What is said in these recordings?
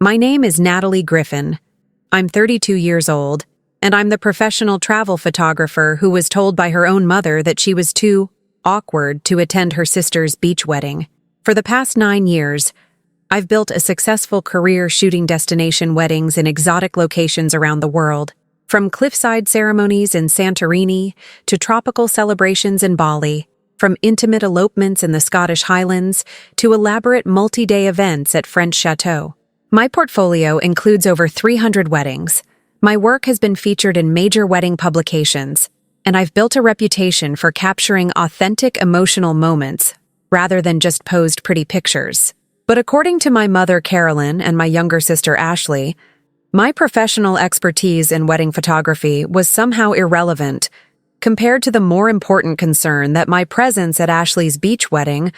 My name is Natalie Griffin. I'm 32 years old, and I'm the professional travel photographer who was told by her own mother that she was too awkward to attend her sister's beach wedding. For the past 9 years, I've built a successful career shooting destination weddings in exotic locations around the world, from cliffside ceremonies in Santorini to tropical celebrations in Bali, from intimate elopements in the Scottish Highlands to elaborate multi-day events at French chateaux. My portfolio includes over 300 weddings. My work has been featured in major wedding publications, and I've built a reputation for capturing authentic emotional moments rather than just posed pretty pictures. But according to my mother, Carolyn, and my younger sister, Ashley, my professional expertise in wedding photography was somehow irrelevant compared to the more important concern that my presence at Ashley's beach wedding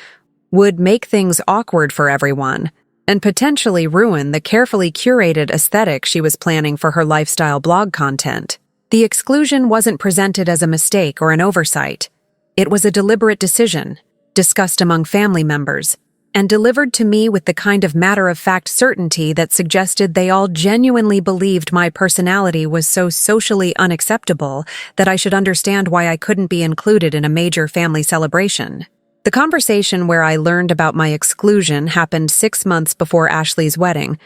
would make things awkward for everyone and potentially ruin the carefully curated aesthetic she was planning for her lifestyle blog content. The exclusion wasn't presented as a mistake or an oversight. It was a deliberate decision, discussed among family members, and delivered to me with the kind of matter-of-fact certainty that suggested they all genuinely believed my personality was so socially unacceptable that I should understand why I couldn't be included in a major family celebration. The conversation where I learned about my exclusion happened 6 months before Ashley's wedding,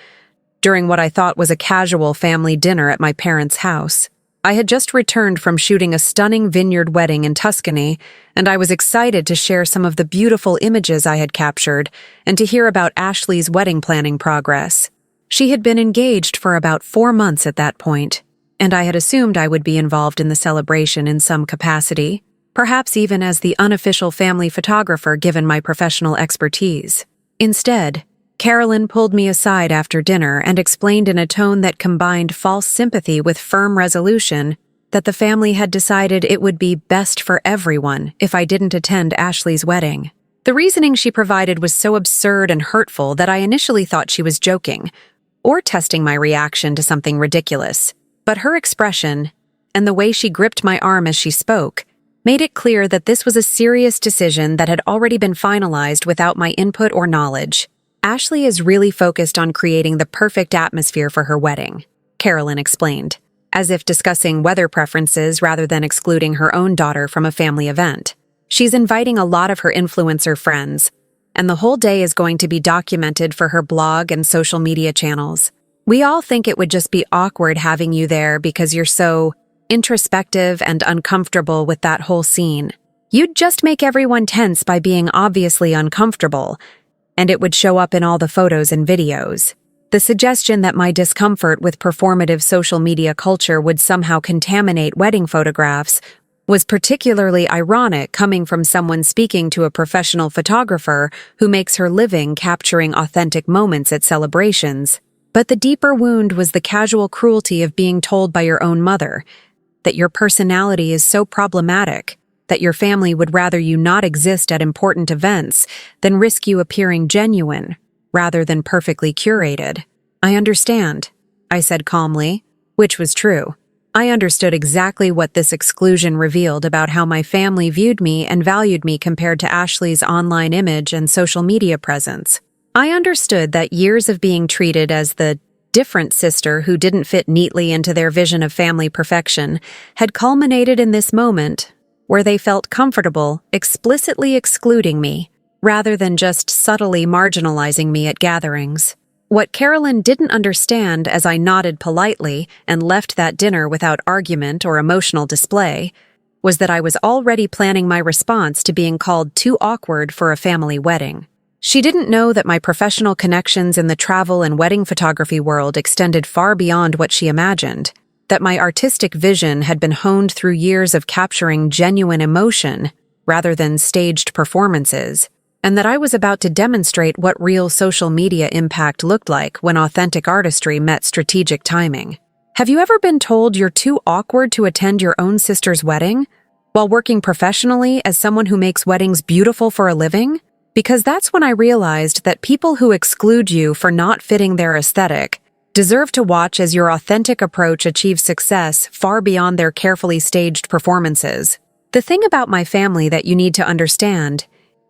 during what I thought was a casual family dinner at my parents' house. I had just returned from shooting a stunning vineyard wedding in Tuscany, and I was excited to share some of the beautiful images I had captured and to hear about Ashley's wedding planning progress. She had been engaged for about 4 months at that point, and I had assumed I would be involved in the celebration in some capacity, perhaps even as the unofficial family photographer given my professional expertise. Instead, Carolyn pulled me aside after dinner and explained in a tone that combined false sympathy with firm resolution that the family had decided it would be best for everyone if I didn't attend Ashley's wedding. The reasoning she provided was so absurd and hurtful that I initially thought she was joking or testing my reaction to something ridiculous. But her expression and the way she gripped my arm as she spoke made it clear that this was a serious decision that had already been finalized without my input or knowledge. Ashley is really focused on creating the perfect atmosphere for her wedding, Carolyn explained, as if discussing weather preferences rather than excluding her own daughter from a family event. She's inviting a lot of her influencer friends, and the whole day is going to be documented for her blog and social media channels. We all think it would just be awkward having you there because you're so introspective and uncomfortable with that whole scene. You'd just make everyone tense by being obviously uncomfortable, and it would show up in all the photos and videos. The suggestion that my discomfort with performative social media culture would somehow contaminate wedding photographs was particularly ironic coming from someone speaking to a professional photographer who makes her living capturing authentic moments at celebrations. But the deeper wound was the casual cruelty of being told by your own mother that your personality is so problematic that your family would rather you not exist at important events than risk you appearing genuine rather than perfectly curated. I understand, I said calmly, which was true. I understood exactly what this exclusion revealed about how my family viewed me and valued me compared to Ashley's online image and social media presence. I understood that years of being treated as the different sister who didn't fit neatly into their vision of family perfection had culminated in this moment where they felt comfortable explicitly excluding me rather than just subtly marginalizing me at gatherings. What Carolyn didn't understand as I nodded politely and left that dinner without argument or emotional display was that I was already planning my response to being called too awkward for a family wedding. She didn't know that my professional connections in the travel and wedding photography world extended far beyond what she imagined, that my artistic vision had been honed through years of capturing genuine emotion rather than staged performances, and that I was about to demonstrate what real social media impact looked like when authentic artistry met strategic timing. Have you ever been told you're too awkward to attend your own sister's wedding while working professionally as someone who makes weddings beautiful for a living? Because that's when I realized that people who exclude you for not fitting their aesthetic deserve to watch as your authentic approach achieves success far beyond their carefully staged performances. The thing about my family that you need to understand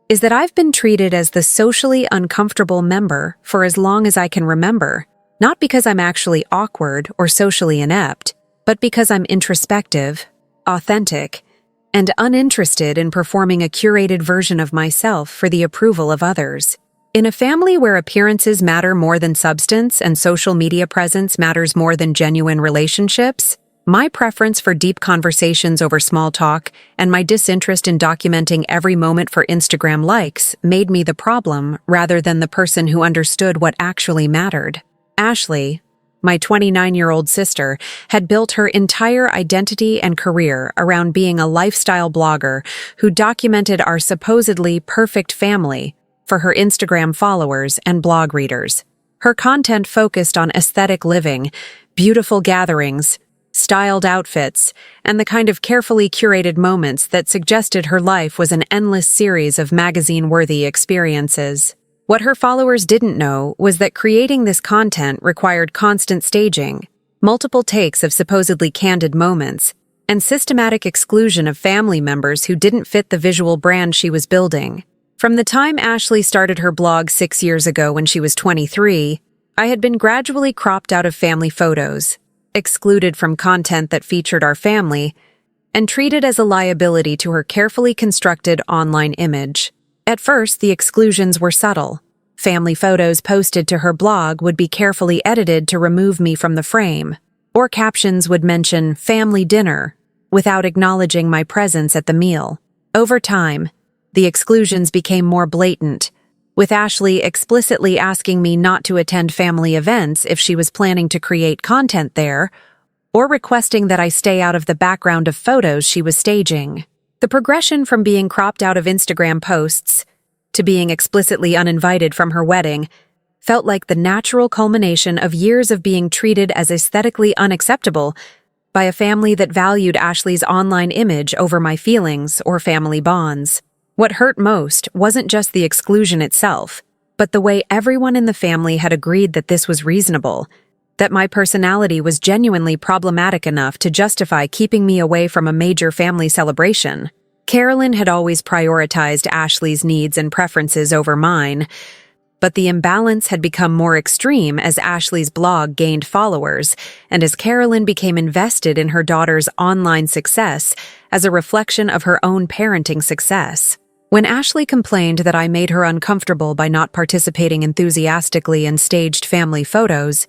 is that I've been treated as the socially uncomfortable member for as long as I can remember, Not because I'm actually awkward or socially inept, but because I'm introspective, authentic, and uninterested in performing a curated version of myself for the approval of others. In a family where appearances matter more than substance and social media presence matters more than genuine relationships, my preference for deep conversations over small talk and my disinterest in documenting every moment for Instagram likes made me the problem rather than the person who understood what actually mattered. Ashley, my 29-year-old sister, had built her entire identity and career around being a lifestyle blogger who documented our supposedly perfect family for her Instagram followers and blog readers. Her content focused on aesthetic living, beautiful gatherings, styled outfits, and the kind of carefully curated moments that suggested her life was an endless series of magazine-worthy experiences. What her followers didn't know was that creating this content required constant staging, multiple takes of supposedly candid moments, and systematic exclusion of family members who didn't fit the visual brand she was building. From the time Ashley started her blog 6 years ago when she was 23, I had been gradually cropped out of family photos, excluded from content that featured our family, and treated as a liability to her carefully constructed online image. At first, the exclusions were subtle. Family photos posted to her blog would be carefully edited to remove me from the frame, or captions would mention family dinner without acknowledging my presence at the meal. Over time, the exclusions became more blatant, with Ashley explicitly asking me not to attend family events if she was planning to create content there, or requesting that I stay out of the background of photos she was staging. The progression from being cropped out of Instagram posts to being explicitly uninvited from her wedding felt like the natural culmination of years of being treated as aesthetically unacceptable by a family that valued Ashley's online image over my feelings or family bonds. What hurt most wasn't just the exclusion itself, but the way everyone in the family had agreed that this was reasonable, that my personality was genuinely problematic enough to justify keeping me away from a major family celebration. Carolyn had always prioritized Ashley's needs and preferences over mine, but the imbalance had become more extreme as Ashley's blog gained followers and as Carolyn became invested in her daughter's online success as a reflection of her own parenting success. When Ashley complained that I made her uncomfortable by not participating enthusiastically in staged family photos,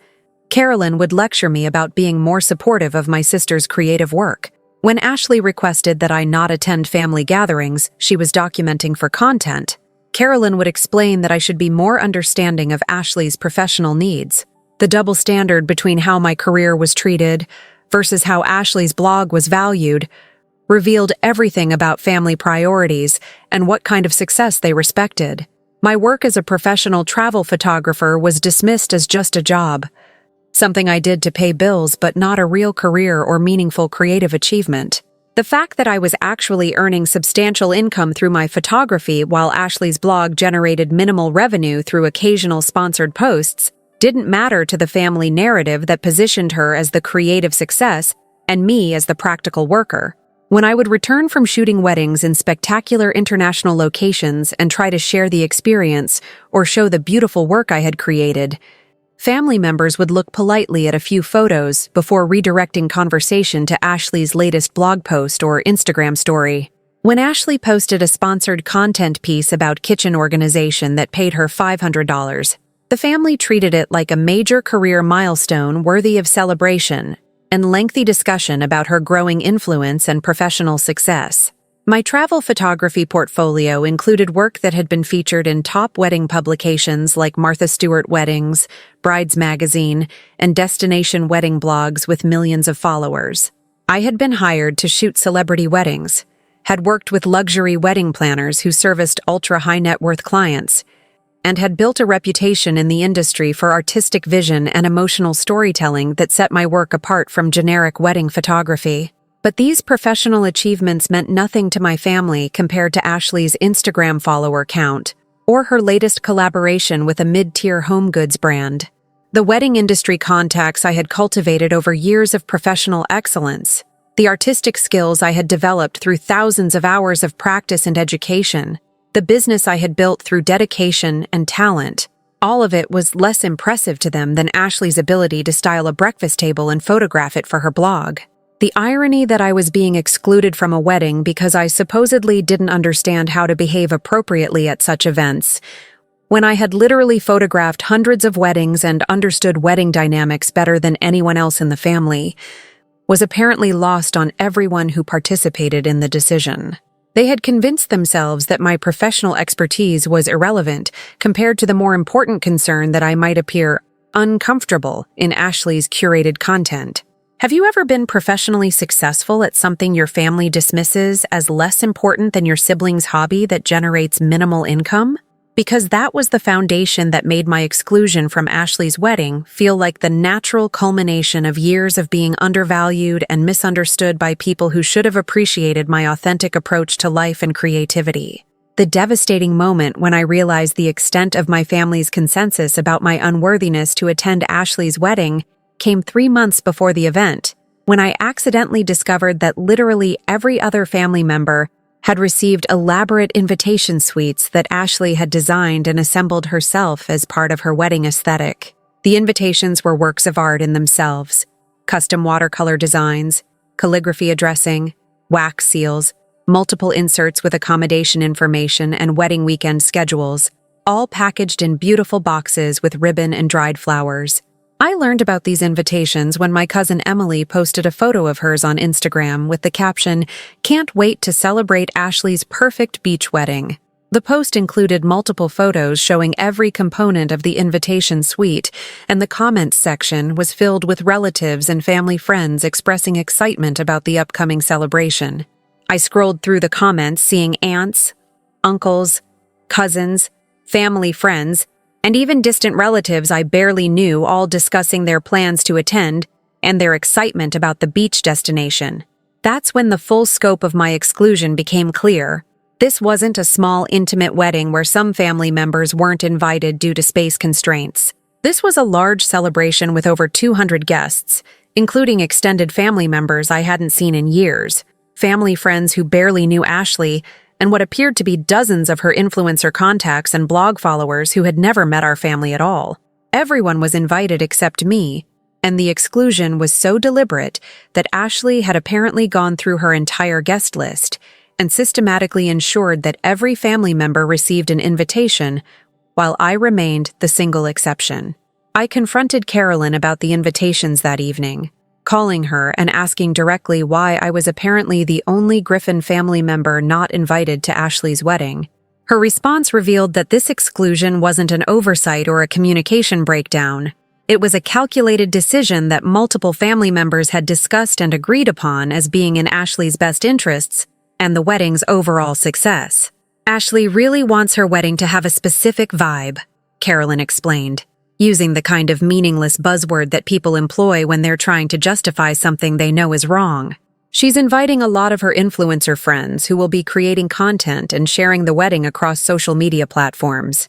Carolyn would lecture me about being more supportive of my sister's creative work. When Ashley requested that I not attend family gatherings she was documenting for content, Carolyn would explain that I should be more understanding of Ashley's professional needs. The double standard between how my career was treated versus how Ashley's blog was valued revealed everything about family priorities and what kind of success they respected. My work as a professional travel photographer was dismissed as just a job, something I did to pay bills but not a real career or meaningful creative achievement. The fact that I was actually earning substantial income through my photography while Ashley's blog generated minimal revenue through occasional sponsored posts didn't matter to the family narrative that positioned her as the creative success and me as the practical worker. When I would return from shooting weddings in spectacular international locations and try to share the experience or show the beautiful work I had created, family members would look politely at a few photos before redirecting conversation to Ashley's latest blog post or Instagram story. When Ashley posted a sponsored content piece about kitchen organization that paid her $500, the family treated it like a major career milestone worthy of celebration and lengthy discussion about her growing influence and professional success. My travel photography portfolio included work that had been featured in top wedding publications like Martha Stewart Weddings, Brides Magazine, and destination wedding blogs with millions of followers. I had been hired to shoot celebrity weddings, had worked with luxury wedding planners who serviced ultra-high-net-worth clients, and had built a reputation in the industry for artistic vision and emotional storytelling that set my work apart from generic wedding photography. But these professional achievements meant nothing to my family compared to Ashley's Instagram follower count or her latest collaboration with a mid-tier home goods brand. The wedding industry contacts I had cultivated over years of professional excellence, the artistic skills I had developed through thousands of hours of practice and education, the business I had built through dedication and talent, All of it was less impressive to them than Ashley's ability to style a breakfast table and photograph it for her blog. The irony that I was being excluded from a wedding because I supposedly didn't understand how to behave appropriately at such events, when I had literally photographed hundreds of weddings and understood wedding dynamics better than anyone else in the family, was apparently lost on everyone who participated in the decision. They had convinced themselves that my professional expertise was irrelevant compared to the more important concern that I might appear uncomfortable in Ashley's curated content. Have you ever been professionally successful at something your family dismisses as less important than your sibling's hobby that generates minimal income? Because that was the foundation that made my exclusion from Ashley's wedding feel like the natural culmination of years of being undervalued and misunderstood by people who should have appreciated my authentic approach to life and creativity. The devastating moment when I realized the extent of my family's consensus about my unworthiness to attend Ashley's wedding came 3 months before the event, when I accidentally discovered that literally every other family member had received elaborate invitation suites that Ashley had designed and assembled herself as part of her wedding aesthetic. The invitations were works of art in themselves: custom watercolor designs, calligraphy addressing, wax seals, multiple inserts with accommodation information and wedding weekend schedules, all packaged in beautiful boxes with ribbon and dried flowers. I learned about these invitations when my cousin Emily posted a photo of hers on Instagram with the caption, "Can't wait to celebrate Ashley's perfect beach wedding." The post included multiple photos showing every component of the invitation suite, and the comments section was filled with relatives and family friends expressing excitement about the upcoming celebration. I scrolled through the comments, seeing aunts, uncles, cousins, family friends, and even distant relatives I barely knew all discussing their plans to attend and their excitement about the beach destination. That's when the full scope of my exclusion became clear. This wasn't a small, intimate wedding where some family members weren't invited due to space constraints. This was a large celebration with over 200 guests, including extended family members I hadn't seen in years, family friends who barely knew Ashley, and what appeared to be dozens of her influencer contacts and blog followers who had never met our family at all. Everyone was invited except me, and the exclusion was so deliberate that Ashley had apparently gone through her entire guest list and systematically ensured that every family member received an invitation, while I remained the single exception. I confronted Carolyn about the invitations that evening, calling her and asking directly why I was apparently the only Griffin family member not invited to Ashley's wedding. Her response revealed that this exclusion wasn't an oversight or a communication breakdown. It was a calculated decision that multiple family members had discussed and agreed upon as being in Ashley's best interests and the wedding's overall success. Ashley really wants her wedding to have a specific vibe, Carolyn explained, using the kind of meaningless buzzword that people employ when they're trying to justify something they know is wrong. She's inviting a lot of her influencer friends who will be creating content and sharing the wedding across social media platforms.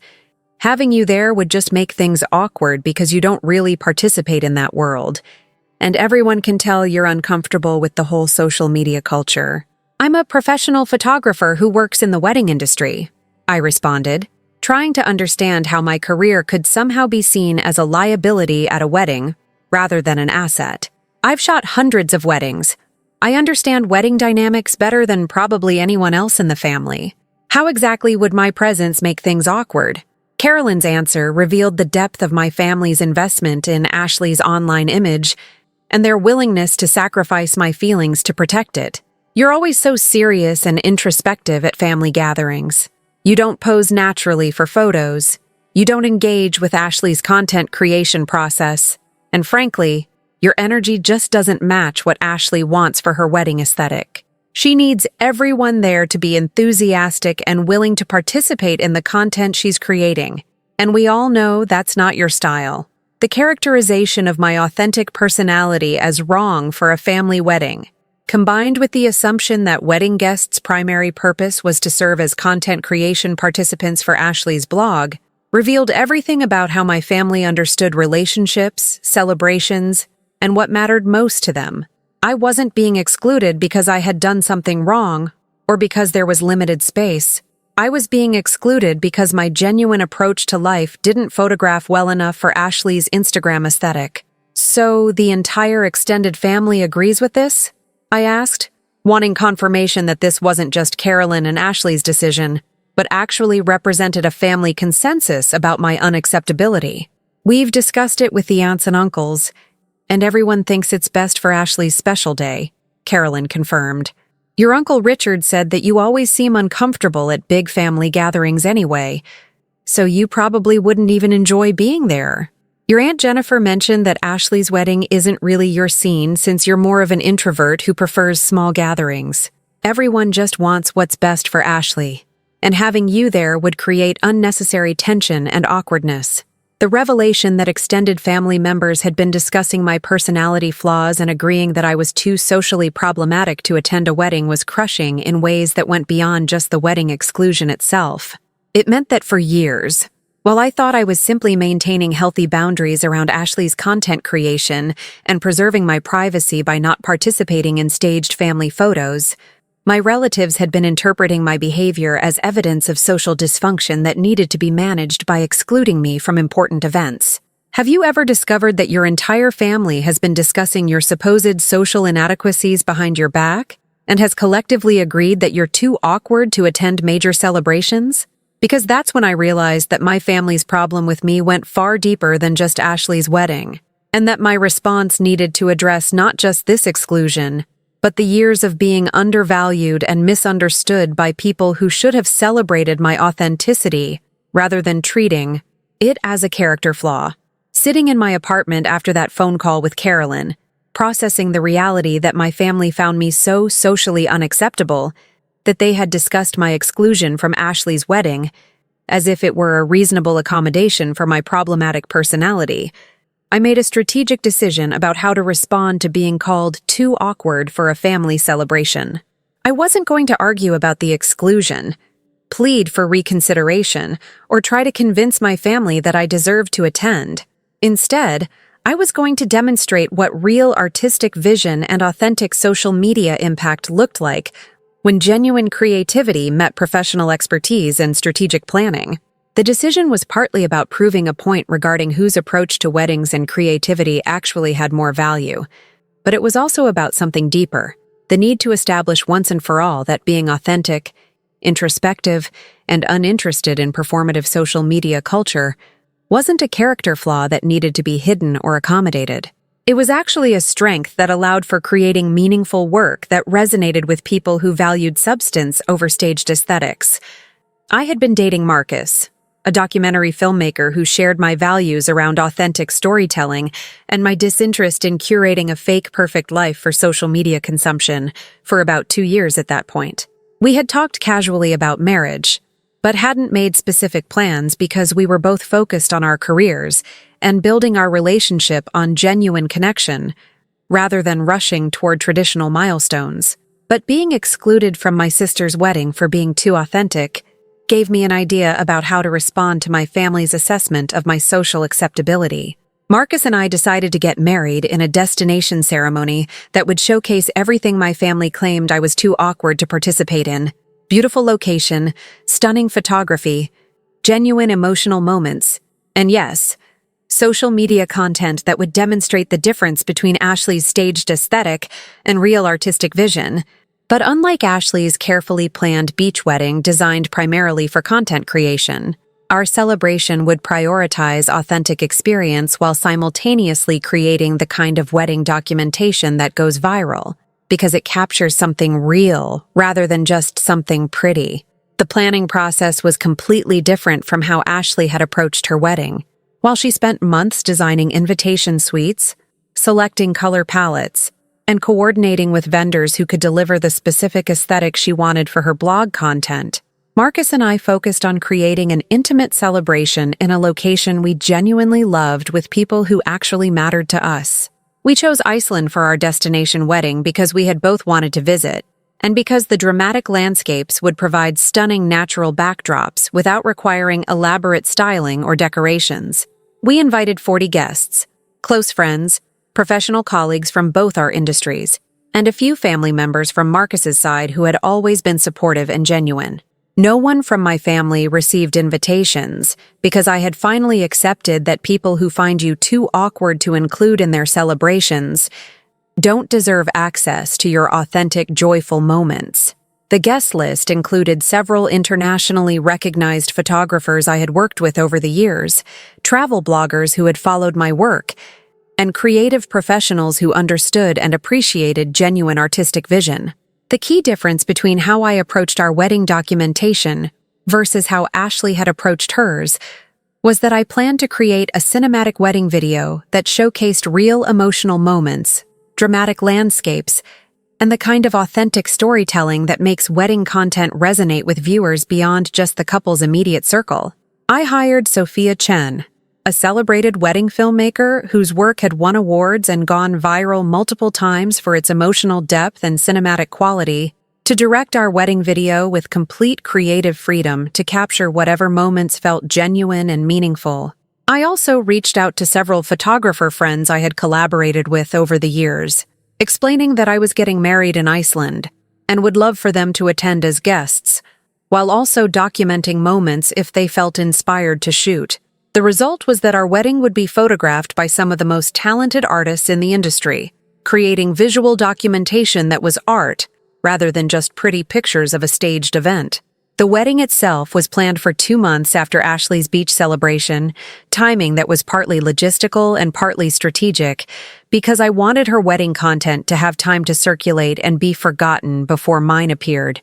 Having you there would just make things awkward because you don't really participate in that world, and everyone can tell you're uncomfortable with the whole social media culture. "I'm a professional photographer who works in the wedding industry," I responded, trying to understand how my career could somehow be seen as a liability at a wedding rather than an asset. "I've shot hundreds of weddings. I understand wedding dynamics better than probably anyone else in the family. How exactly would my presence make things awkward?" Carolyn's answer revealed the depth of my family's investment in Ashley's online image and their willingness to sacrifice my feelings to protect it. "You're always so serious and introspective at family gatherings. You don't pose naturally for photos. You don't engage with Ashley's content creation process. And frankly, your energy just doesn't match what Ashley wants for her wedding aesthetic. She needs everyone there to be enthusiastic and willing to participate in the content she's creating. And we all know that's not your style. The characterization of my authentic personality as wrong for a family wedding, combined with the assumption that wedding guests' primary purpose was to serve as content creation participants for Ashley's blog, revealed everything about how my family understood relationships, celebrations, and what mattered most to them. I wasn't being excluded because I had done something wrong or because there was limited space. I was being excluded because my genuine approach to life didn't photograph well enough for Ashley's Instagram aesthetic. So the entire extended family agrees with this? I asked, wanting confirmation that this wasn't just Carolyn and Ashley's decision, but actually represented a family consensus about my unacceptability. We've discussed it with the aunts and uncles, and everyone thinks it's best for Ashley's special day, Carolyn confirmed. Your Uncle Richard said that you always seem uncomfortable at big family gatherings anyway, so you probably wouldn't even enjoy being there. Your Aunt Jennifer mentioned that Ashley's wedding isn't really your scene since you're more of an introvert who prefers small gatherings. Everyone just wants what's best for Ashley, and having you there would create unnecessary tension and awkwardness. The revelation that extended family members had been discussing my personality flaws and agreeing that I was too socially problematic to attend a wedding was crushing in ways that went beyond just the wedding exclusion itself. It meant that for years, while I thought I was simply maintaining healthy boundaries around Ashley's content creation and preserving my privacy by not participating in staged family photos, my relatives had been interpreting my behavior as evidence of social dysfunction that needed to be managed by excluding me from important events. Have you ever discovered that your entire family has been discussing your supposed social inadequacies behind your back and has collectively agreed that you're too awkward to attend major celebrations? Because that's when I realized that my family's problem with me went far deeper than just Ashley's wedding, and that my response needed to address not just this exclusion, but the years of being undervalued and misunderstood by people who should have celebrated my authenticity rather than treating it as a character flaw. Sitting in my apartment after that phone call with Carolyn, processing the reality that my family found me so socially unacceptable that they had discussed my exclusion from Ashley's wedding as if it were a reasonable accommodation for my problematic personality, I made a strategic decision about how to respond to being called too awkward for a family celebration. I wasn't going to argue about the exclusion, plead for reconsideration, or try to convince my family that I deserved to attend. Instead, I was going to demonstrate what real artistic vision and authentic social media impact looked like when genuine creativity met professional expertise and strategic planning. The decision was partly about proving a point regarding whose approach to weddings and creativity actually had more value, but it was also about something deeper, the need to establish once and for all that being authentic, introspective, and uninterested in performative social media culture wasn't a character flaw that needed to be hidden or accommodated. It was actually a strength that allowed for creating meaningful work that resonated with people who valued substance over staged aesthetics. I had been dating Marcus, a documentary filmmaker who shared my values around authentic storytelling and my disinterest in curating a fake perfect life for social media consumption, for about 2 years at that point. We had talked casually about marriage, but hadn't made specific plans because we were both focused on our careers and building our relationship on genuine connection, rather than rushing toward traditional milestones. But being excluded from my sister's wedding for being too authentic gave me an idea about how to respond to my family's assessment of my social acceptability. Marcus and I decided to get married in a destination ceremony that would showcase everything my family claimed I was too awkward to participate in: beautiful location, stunning photography, genuine emotional moments, and yes, social media content that would demonstrate the difference between Ashley's staged aesthetic and real artistic vision. But unlike Ashley's carefully planned beach wedding designed primarily for content creation, our celebration would prioritize authentic experience while simultaneously creating the kind of wedding documentation that goes viral, because it captures something real rather than just something pretty. The planning process was completely different from how Ashley had approached her wedding. While she spent months designing invitation suites, selecting color palettes, and coordinating with vendors who could deliver the specific aesthetic she wanted for her blog content, Marcus and I focused on creating an intimate celebration in a location we genuinely loved with people who actually mattered to us. We chose Iceland for our destination wedding because we had both wanted to visit, and because the dramatic landscapes would provide stunning natural backdrops without requiring elaborate styling or decorations. We invited 40 guests, close friends, professional colleagues from both our industries, and a few family members from Marcus's side who had always been supportive and genuine. No one from my family received invitations because I had finally accepted that people who find you too awkward to include in their celebrations don't deserve access to your authentic, joyful moments. The guest list included several internationally recognized photographers I had worked with over the years, travel bloggers who had followed my work, and creative professionals who understood and appreciated genuine artistic vision. The key difference between how I approached our wedding documentation versus how Ashley had approached hers was that I planned to create a cinematic wedding video that showcased real emotional moments, dramatic landscapes, and the kind of authentic storytelling that makes wedding content resonate with viewers beyond just the couple's immediate circle. I hired Sophia Chen, a celebrated wedding filmmaker whose work had won awards and gone viral multiple times for its emotional depth and cinematic quality, to direct our wedding video with complete creative freedom to capture whatever moments felt genuine and meaningful. I also reached out to several photographer friends I had collaborated with over the years, explaining that I was getting married in Iceland and would love for them to attend as guests, while also documenting moments if they felt inspired to shoot. The result was that our wedding would be photographed by some of the most talented artists in the industry, creating visual documentation that was art rather than just pretty pictures of a staged event. The wedding itself was planned for 2 months after Ashley's beach celebration, timing that was partly logistical and partly strategic, because I wanted her wedding content to have time to circulate and be forgotten before mine appeared,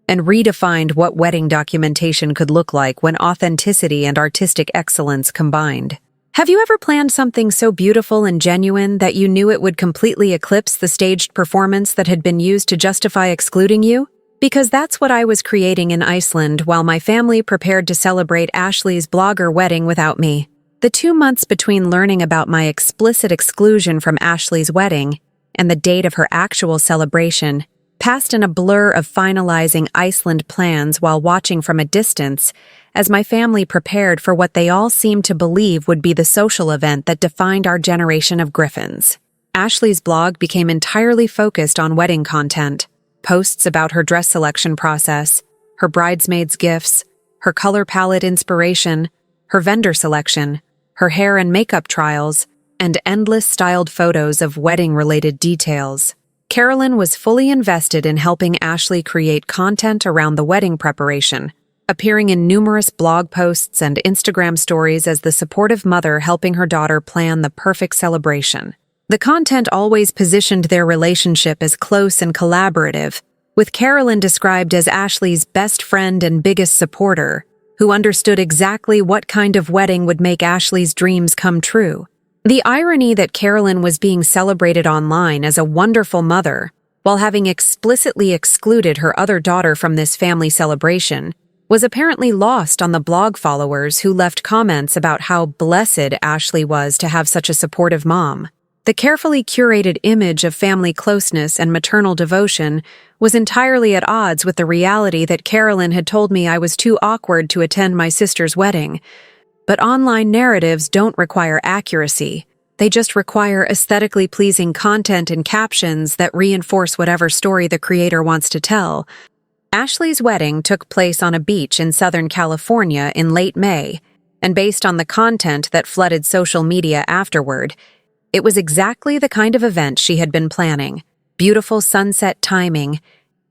and redefined what wedding documentation could look like when authenticity and artistic excellence combined. Have you ever planned something so beautiful and genuine that you knew it would completely eclipse the staged performance that had been used to justify excluding you? Because that's what I was creating in Iceland while my family prepared to celebrate Ashley's blogger wedding without me. The 2 months between learning about my explicit exclusion from Ashley's wedding and the date of her actual celebration passed in a blur of finalizing Iceland plans while watching from a distance as my family prepared for what they all seemed to believe would be the social event that defined our generation of Griffins. Ashley's blog became entirely focused on wedding content, posts about her dress selection process, her bridesmaids' gifts, her color palette inspiration, her vendor selection, her hair and makeup trials, and endless styled photos of wedding-related details. Carolyn was fully invested in helping Ashley create content around the wedding preparation, appearing in numerous blog posts and Instagram stories as the supportive mother helping her daughter plan the perfect celebration. The content always positioned their relationship as close and collaborative, with Carolyn described as Ashley's best friend and biggest supporter, who understood exactly what kind of wedding would make Ashley's dreams come true. The irony that Carolyn was being celebrated online as a wonderful mother, while having explicitly excluded her other daughter from this family celebration, was apparently lost on the blog followers who left comments about how blessed Ashley was to have such a supportive mom. The carefully curated image of family closeness and maternal devotion was entirely at odds with the reality that Carolyn had told me I was too awkward to attend my sister's wedding. But online narratives don't require accuracy. They just require aesthetically pleasing content and captions that reinforce whatever story the creator wants to tell. Ashley's wedding took place on a beach in Southern California in late May, and based on the content that flooded social media afterward, it was exactly the kind of event she had been planning. Beautiful sunset timing,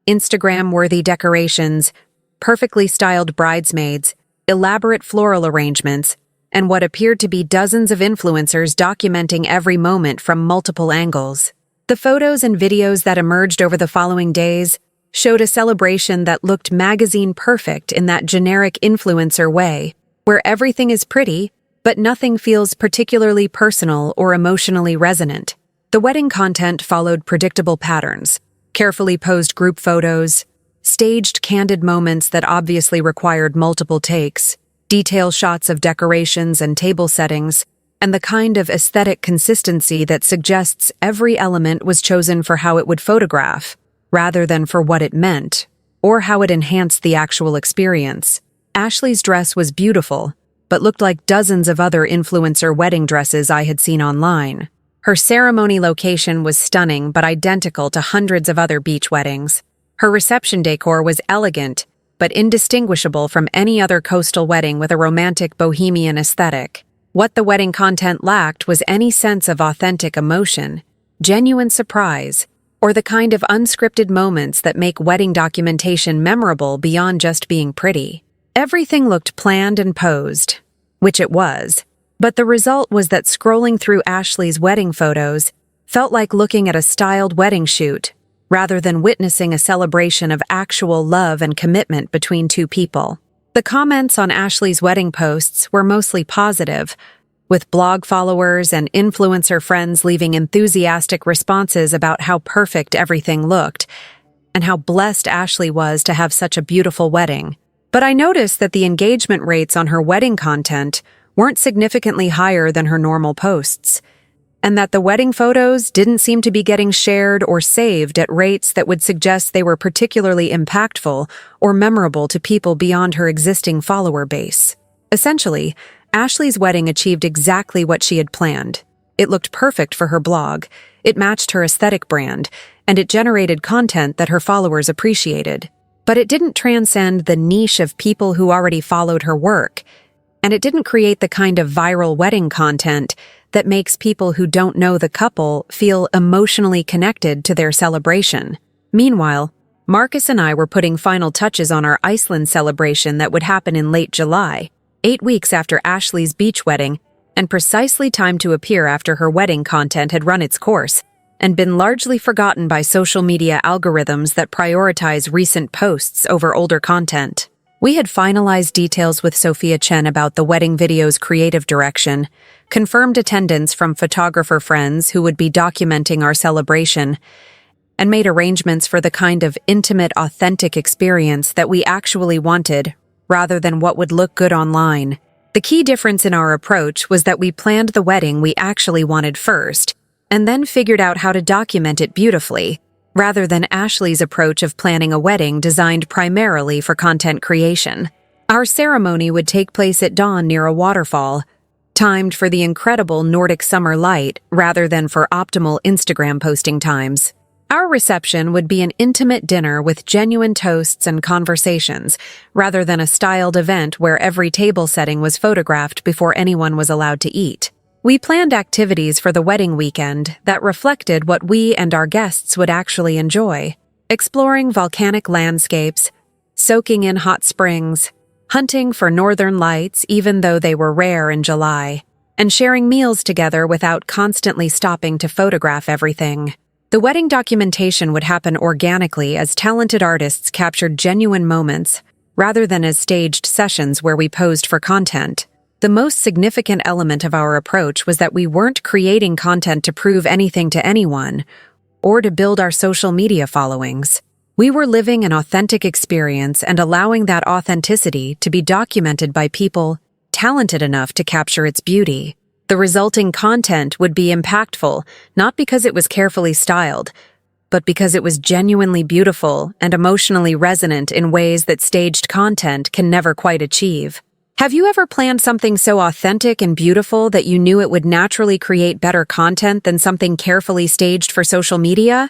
Instagram-worthy decorations, perfectly styled bridesmaids, elaborate floral arrangements, and what appeared to be dozens of influencers documenting every moment from multiple angles. The photos and videos that emerged over the following days showed a celebration that looked magazine perfect in that generic influencer way, where everything is pretty, but nothing feels particularly personal or emotionally resonant. The wedding content followed predictable patterns: carefully posed group photos, staged candid moments that obviously required multiple takes, detail shots of decorations and table settings, and the kind of aesthetic consistency that suggests every element was chosen for how it would photograph, rather than for what it meant, or how it enhanced the actual experience. Ashley's dress was beautiful, but looked like dozens of other influencer wedding dresses I had seen online. Her ceremony location was stunning but identical to hundreds of other beach weddings. Her reception decor was elegant, but indistinguishable from any other coastal wedding with a romantic bohemian aesthetic. What the wedding content lacked was any sense of authentic emotion, genuine surprise, or the kind of unscripted moments that make wedding documentation memorable beyond just being pretty. Everything looked planned and posed, which it was, but the result was that scrolling through Ashley's wedding photos felt like looking at a styled wedding shoot, rather than witnessing a celebration of actual love and commitment between two people. The comments on Ashley's wedding posts were mostly positive, with blog followers and influencer friends leaving enthusiastic responses about how perfect everything looked and how blessed Ashley was to have such a beautiful wedding. But I noticed that the engagement rates on her wedding content weren't significantly higher than her normal posts, and that the wedding photos didn't seem to be getting shared or saved at rates that would suggest they were particularly impactful or memorable to people beyond her existing follower base. Essentially, Ashley's wedding achieved exactly what she had planned. It looked perfect for her blog, it matched her aesthetic brand, and it generated content that her followers appreciated. But it didn't transcend the niche of people who already followed her work, and it didn't create the kind of viral wedding content that makes people who don't know the couple feel emotionally connected to their celebration. Meanwhile, Marcus and I were putting final touches on our Iceland celebration that would happen in late July, 8 weeks after Ashley's beach wedding, and precisely timed to appear after her wedding content had run its course and been largely forgotten by social media algorithms that prioritize recent posts over older content. We had finalized details with Sophia Chen about the wedding video's creative direction, confirmed attendance from photographer friends who would be documenting our celebration, and made arrangements for the kind of intimate, authentic experience that we actually wanted, rather than what would look good online. The key difference in our approach was that we planned the wedding we actually wanted first, and then figured out how to document it beautifully, rather than Ashley's approach of planning a wedding designed primarily for content creation. Our ceremony would take place at dawn near a waterfall, timed for the incredible Nordic summer light rather than for optimal Instagram posting times. Our reception would be an intimate dinner with genuine toasts and conversations, rather than a styled event where every table setting was photographed before anyone was allowed to eat. We planned activities for the wedding weekend that reflected what we and our guests would actually enjoy: exploring volcanic landscapes, soaking in hot springs, hunting for northern lights even though they were rare in July, and sharing meals together without constantly stopping to photograph everything. The wedding documentation would happen organically as talented artists captured genuine moments, rather than as staged sessions where we posed for content. The most significant element of our approach was that we weren't creating content to prove anything to anyone, or to build our social media followings. We were living an authentic experience and allowing that authenticity to be documented by people talented enough to capture its beauty. The resulting content would be impactful, not because it was carefully styled, but because it was genuinely beautiful and emotionally resonant in ways that staged content can never quite achieve. Have you ever planned something so authentic and beautiful that you knew it would naturally create better content than something carefully staged for social media?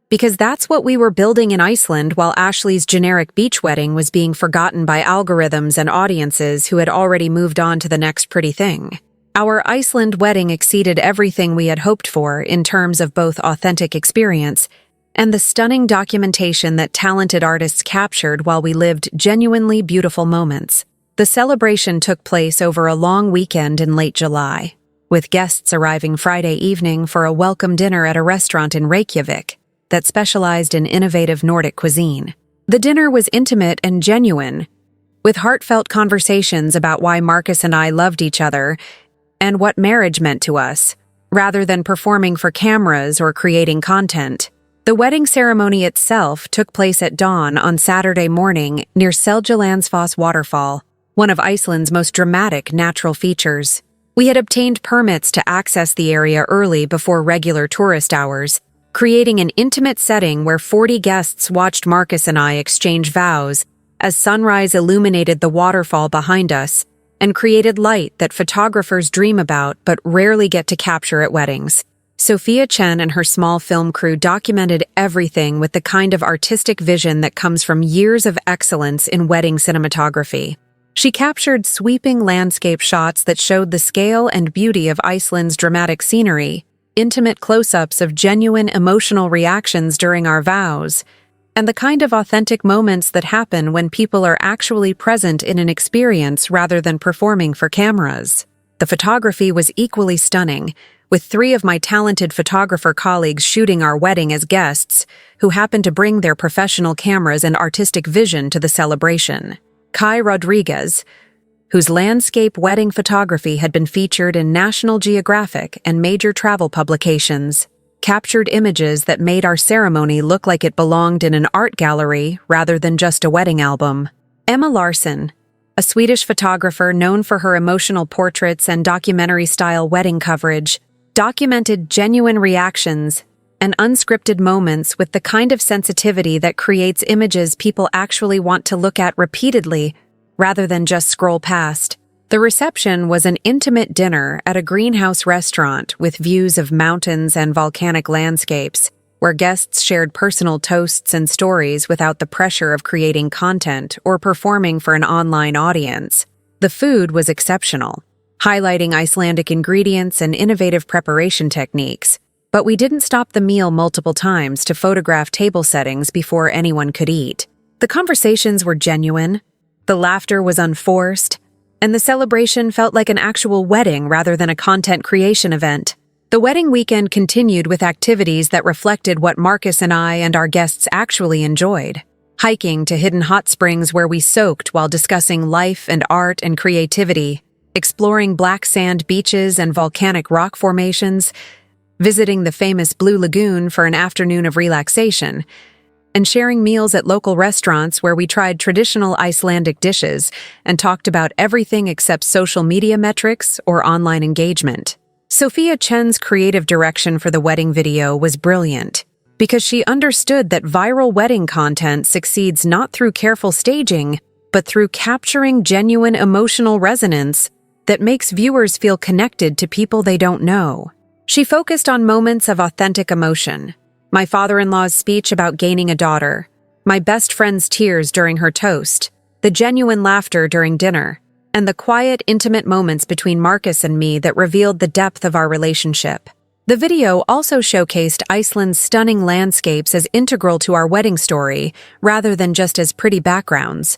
Because that's what we were building in Iceland while Ashley's generic beach wedding was being forgotten by algorithms and audiences who had already moved on to the next pretty thing. Our Iceland wedding exceeded everything we had hoped for in terms of both authentic experience and the stunning documentation that talented artists captured while we lived genuinely beautiful moments. The celebration took place over a long weekend in late July, with guests arriving Friday evening for a welcome dinner at a restaurant in Reykjavik that specialized in innovative Nordic cuisine. The dinner was intimate and genuine, with heartfelt conversations about why Marcus and I loved each other and what marriage meant to us, rather than performing for cameras or creating content. The wedding ceremony itself took place at dawn on Saturday morning near Seljalandsfoss waterfall, one of Iceland's most dramatic natural features. We had obtained permits to access the area early before regular tourist hours, creating an intimate setting where 40 guests watched Marcus and I exchange vows as sunrise illuminated the waterfall behind us and created light that photographers dream about but rarely get to capture at weddings. Sophia Chen and her small film crew documented everything with the kind of artistic vision that comes from years of excellence in wedding cinematography. She captured sweeping landscape shots that showed the scale and beauty of Iceland's dramatic scenery, intimate close-ups of genuine emotional reactions during our vows, and the kind of authentic moments that happen when people are actually present in an experience rather than performing for cameras. The photography was equally stunning, with 3 of my talented photographer colleagues shooting our wedding as guests, who happened to bring their professional cameras and artistic vision to the celebration. Kai Rodriguez, whose landscape wedding photography had been featured in National Geographic and major travel publications, captured images that made our ceremony look like it belonged in an art gallery rather than just a wedding album. Emma Larsson, a Swedish photographer known for her emotional portraits and documentary-style wedding coverage, documented genuine reactions and unscripted moments with the kind of sensitivity that creates images people actually want to look at repeatedly rather than just scroll past. The reception was an intimate dinner at a greenhouse restaurant with views of mountains and volcanic landscapes, where guests shared personal toasts and stories without the pressure of creating content or performing for an online audience. The food was exceptional, highlighting Icelandic ingredients and innovative preparation techniques, but we didn't stop the meal multiple times to photograph table settings before anyone could eat. The conversations were genuine, the laughter was unforced, and the celebration felt like an actual wedding rather than a content creation event. The wedding weekend continued with activities that reflected what Marcus and I and our guests actually enjoyed. Hiking to hidden hot springs where we soaked while discussing life and art and creativity, exploring black sand beaches and volcanic rock formations, visiting the famous Blue Lagoon for an afternoon of relaxation, and sharing meals at local restaurants where we tried traditional Icelandic dishes and talked about everything except social media metrics or online engagement. Sophia Chen's creative direction for the wedding video was brilliant, because she understood that viral wedding content succeeds not through careful staging, but through capturing genuine emotional resonance that makes viewers feel connected to people they don't know. She focused on moments of authentic emotion: my father-in-law's speech about gaining a daughter, my best friend's tears during her toast, the genuine laughter during dinner, and the quiet, intimate moments between Marcus and me that revealed the depth of our relationship. The video also showcased Iceland's stunning landscapes as integral to our wedding story, rather than just as pretty backgrounds,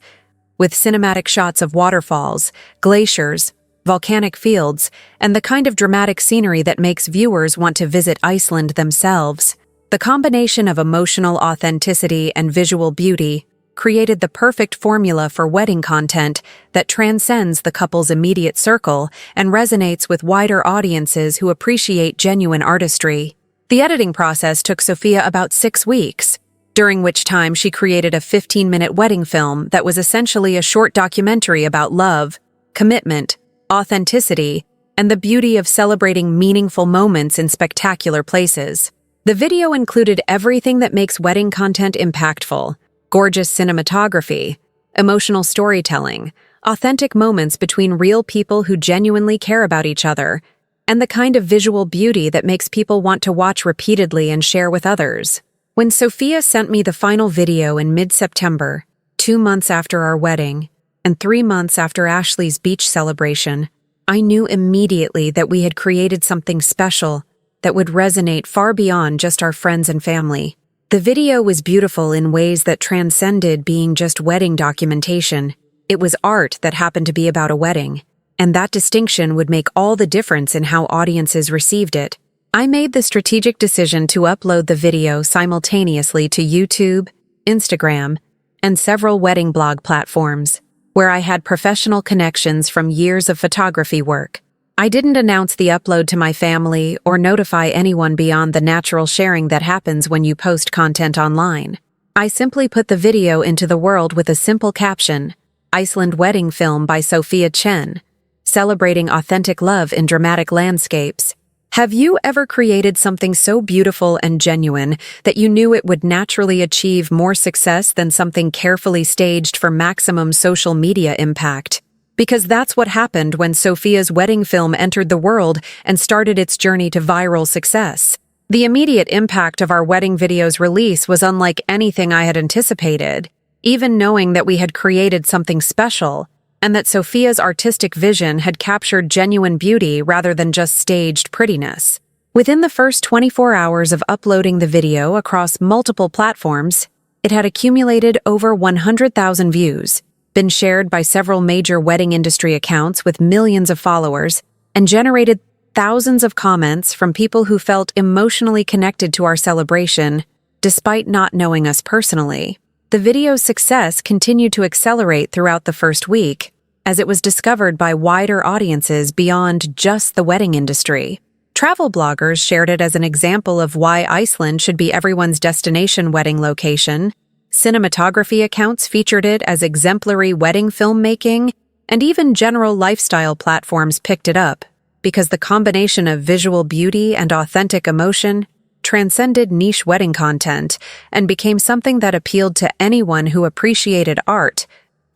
with cinematic shots of waterfalls, glaciers, volcanic fields, and the kind of dramatic scenery that makes viewers want to visit Iceland themselves. The combination of emotional authenticity and visual beauty created the perfect formula for wedding content that transcends the couple's immediate circle and resonates with wider audiences who appreciate genuine artistry. The editing process took Sophia about 6 weeks, during which time she created a 15-minute wedding film that was essentially a short documentary about love, commitment, authenticity, and the beauty of celebrating meaningful moments in spectacular places. The video included everything that makes wedding content impactful: gorgeous cinematography, emotional storytelling, authentic moments between real people who genuinely care about each other, and the kind of visual beauty that makes people want to watch repeatedly and share with others. When Sophia sent me the final video in mid-September, 2 months after our wedding, and 3 months after Ashley's beach celebration, I knew immediately that we had created something special that would resonate far beyond just our friends and family. The video was beautiful in ways that transcended being just wedding documentation. It was art that happened to be about a wedding, and that distinction would make all the difference in how audiences received it. I made the strategic decision to upload the video simultaneously to YouTube, Instagram, and several wedding blog platforms, where I had professional connections from years of photography work. I didn't announce the upload to my family or notify anyone beyond the natural sharing that happens when you post content online. I simply put the video into the world with a simple caption: Iceland Wedding Film by Sophia Chen, celebrating authentic love in dramatic landscapes. Have you ever created something so beautiful and genuine that you knew it would naturally achieve more success than something carefully staged for maximum social media impact? Because that's what happened when Sophia's wedding film entered the world and started its journey to viral success. The immediate impact of our wedding video's release was unlike anything I had anticipated, even knowing that we had created something special and that Sophia's artistic vision had captured genuine beauty rather than just staged prettiness. Within the first 24 hours of uploading the video across multiple platforms, it had accumulated over 100,000 views, been shared by several major wedding industry accounts with millions of followers, and generated thousands of comments from people who felt emotionally connected to our celebration, despite not knowing us personally. The video's success continued to accelerate throughout the first week, as it was discovered by wider audiences beyond just the wedding industry. Travel bloggers shared it as an example of why Iceland should be everyone's destination wedding location. Cinematography accounts featured it as exemplary wedding filmmaking, and even general lifestyle platforms picked it up, because the combination of visual beauty and authentic emotion transcended niche wedding content and became something that appealed to anyone who appreciated art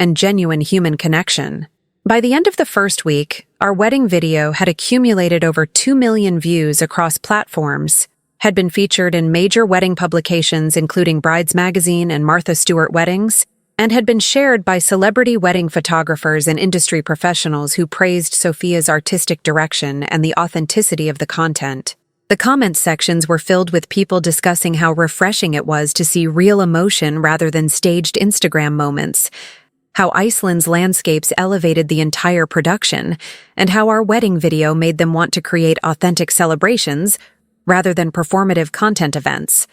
and genuine human connection. By the end of the first week, our wedding video had accumulated over 2 million views across platforms, had been featured in major wedding publications including Brides Magazine and Martha Stewart Weddings, and had been shared by celebrity wedding photographers and industry professionals who praised Sophia's artistic direction and the authenticity of the content. The comment sections were filled with people discussing how refreshing it was to see real emotion rather than staged Instagram moments, how Iceland's landscapes elevated the entire production, and how our wedding video made them want to create authentic celebrations rather than performative content events.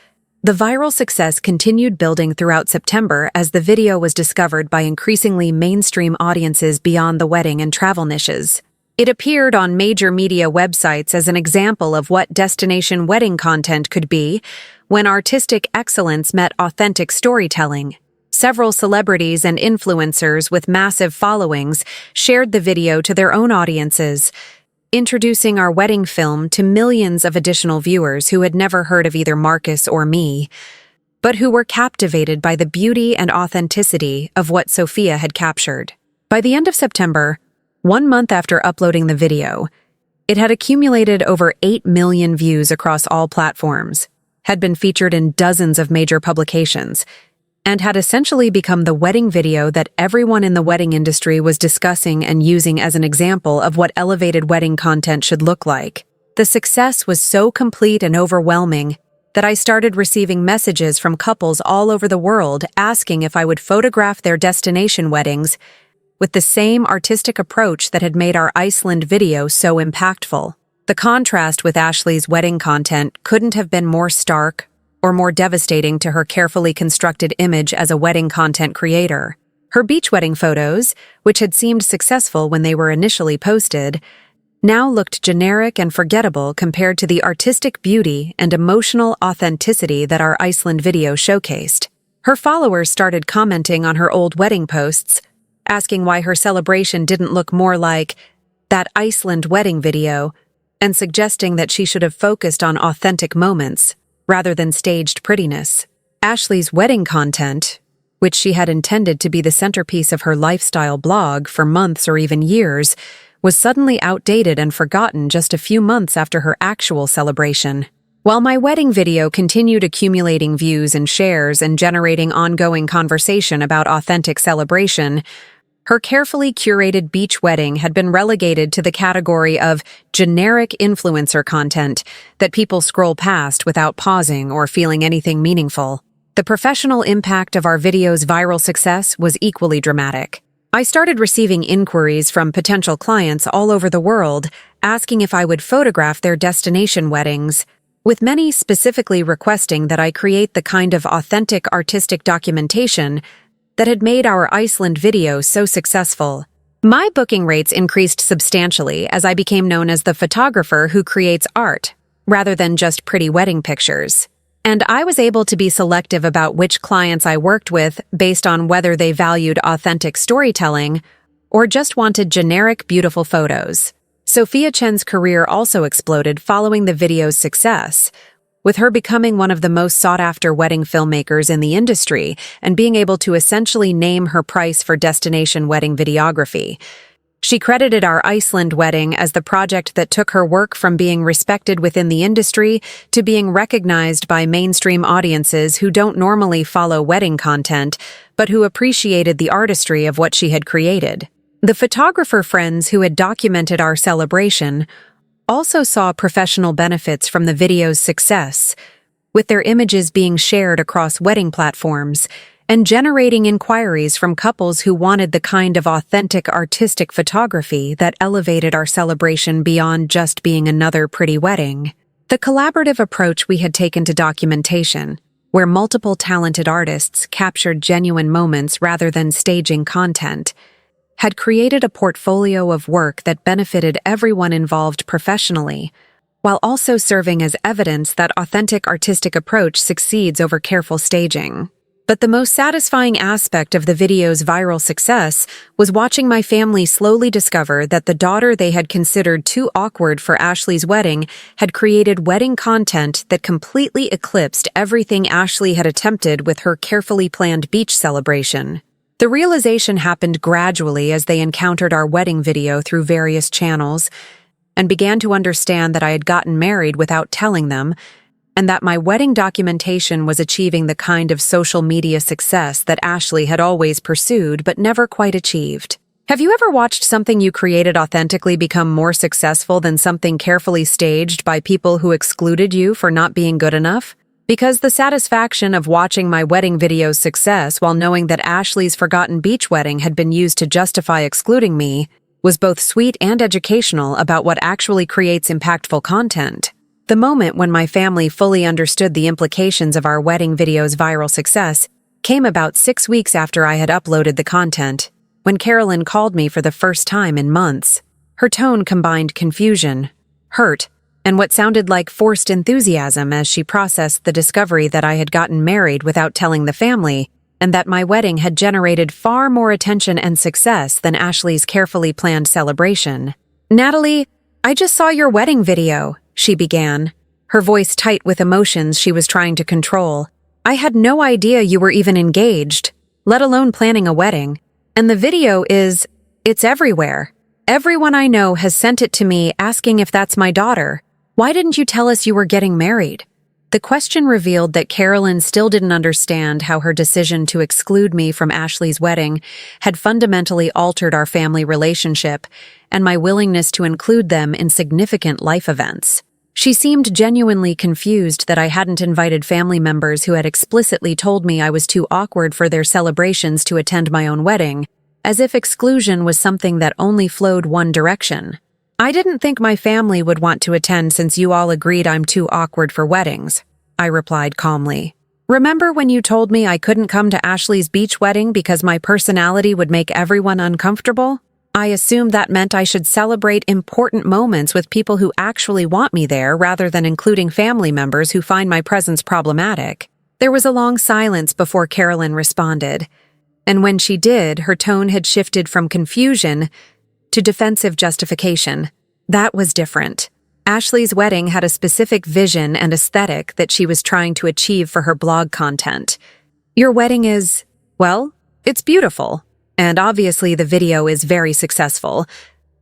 The viral success continued building throughout September as the video was discovered by increasingly mainstream audiences beyond the wedding and travel niches. It appeared on major media websites as an example of what destination wedding content could be when artistic excellence met authentic storytelling. Several celebrities and influencers with massive followings shared the video to their own audiences, introducing our wedding film to millions of additional viewers who had never heard of either Marcus or me, but who were captivated by the beauty and authenticity of what Sophia had captured. By the end of September, 1 month after uploading the video, it had accumulated over 8 million views across all platforms, had been featured in dozens of major publications, and had essentially become the wedding video that everyone in the wedding industry was discussing and using as an example of what elevated wedding content should look like. The success was so complete and overwhelming that I started receiving messages from couples all over the world asking if I would photograph their destination weddings with the same artistic approach that had made our Iceland video so impactful. The contrast with Ashley's wedding content couldn't have been more stark or more devastating to her carefully constructed image as a wedding content creator. Her beach wedding photos, which had seemed successful when they were initially posted, now looked generic and forgettable compared to the artistic beauty and emotional authenticity that our Iceland video showcased. Her followers started commenting on her old wedding posts, asking why her celebration didn't look more like that Iceland wedding video, and suggesting that she should have focused on authentic moments rather than staged prettiness. Ashley's wedding content, which she had intended to be the centerpiece of her lifestyle blog for months or even years, was suddenly outdated and forgotten just a few months after her actual celebration. While my wedding video continued accumulating views and shares and generating ongoing conversation about authentic celebration, her carefully curated beach wedding had been relegated to the category of generic influencer content that people scroll past without pausing or feeling anything meaningful. The professional impact of our video's viral success was equally dramatic. I started receiving inquiries from potential clients all over the world asking if I would photograph their destination weddings, with many specifically requesting that I create the kind of authentic artistic documentation that had made our Iceland video so successful. My booking rates increased substantially as I became known as the photographer who creates art, rather than just pretty wedding pictures. And I was able to be selective about which clients I worked with based on whether they valued authentic storytelling or just wanted generic, beautiful photos. Sophia Chen's career also exploded following the video's success, with her becoming one of the most sought-after wedding filmmakers in the industry and being able to essentially name her price for destination wedding videography. She credited our Iceland wedding as the project that took her work from being respected within the industry to being recognized by mainstream audiences who don't normally follow wedding content, but who appreciated the artistry of what she had created. The photographer friends who had documented our celebration also saw professional benefits from the video's success, with their images being shared across wedding platforms and generating inquiries from couples who wanted the kind of authentic artistic photography that elevated our celebration beyond just being another pretty wedding. The collaborative approach we had taken to documentation, where multiple talented artists captured genuine moments rather than staging content, had created a portfolio of work that benefited everyone involved professionally, while also serving as evidence that authentic artistic approach succeeds over careful staging. But the most satisfying aspect of the video's viral success was watching my family slowly discover that the daughter they had considered too awkward for Ashley's wedding had created wedding content that completely eclipsed everything Ashley had attempted with her carefully planned beach celebration. The realization happened gradually as they encountered our wedding video through various channels and began to understand that I had gotten married without telling them, and that my wedding documentation was achieving the kind of social media success that Ashley had always pursued but never quite achieved. Have you ever watched something you created authentically become more successful than something carefully staged by people who excluded you for not being good enough? Because the satisfaction of watching my wedding video's success while knowing that Ashley's forgotten beach wedding had been used to justify excluding me was both sweet and educational about what actually creates impactful content. The moment when my family fully understood the implications of our wedding video's viral success came about 6 weeks after I had uploaded the content, when Carolyn called me for the first time in months. Her tone combined confusion, hurt, and what sounded like forced enthusiasm as she processed the discovery that I had gotten married without telling the family, and that my wedding had generated far more attention and success than Ashley's carefully planned celebration. "Natalie, I just saw your wedding video," she began, her voice tight with emotions she was trying to control. "I had no idea you were even engaged, let alone planning a wedding. And the video it's everywhere. Everyone I know has sent it to me asking if that's my daughter. Why didn't you tell us you were getting married?" The question revealed that Carolyn still didn't understand how her decision to exclude me from Ashley's wedding had fundamentally altered our family relationship and my willingness to include them in significant life events. She seemed genuinely confused that I hadn't invited family members who had explicitly told me I was too awkward for their celebrations to attend my own wedding, as if exclusion was something that only flowed one direction. "I didn't think my family would want to attend since you all agreed I'm too awkward for weddings," I replied calmly. "Remember when you told me I couldn't come to Ashley's beach wedding because my personality would make everyone uncomfortable? I assumed that meant I should celebrate important moments with people who actually want me there rather than including family members who find my presence problematic." There was a long silence before Carolyn responded, and when she did, her tone had shifted from confusion to defensive justification. That was different. Ashley's wedding had a specific vision and aesthetic that she was trying to achieve for her blog content. "Your wedding is, well, it's beautiful. And obviously the video is very successful,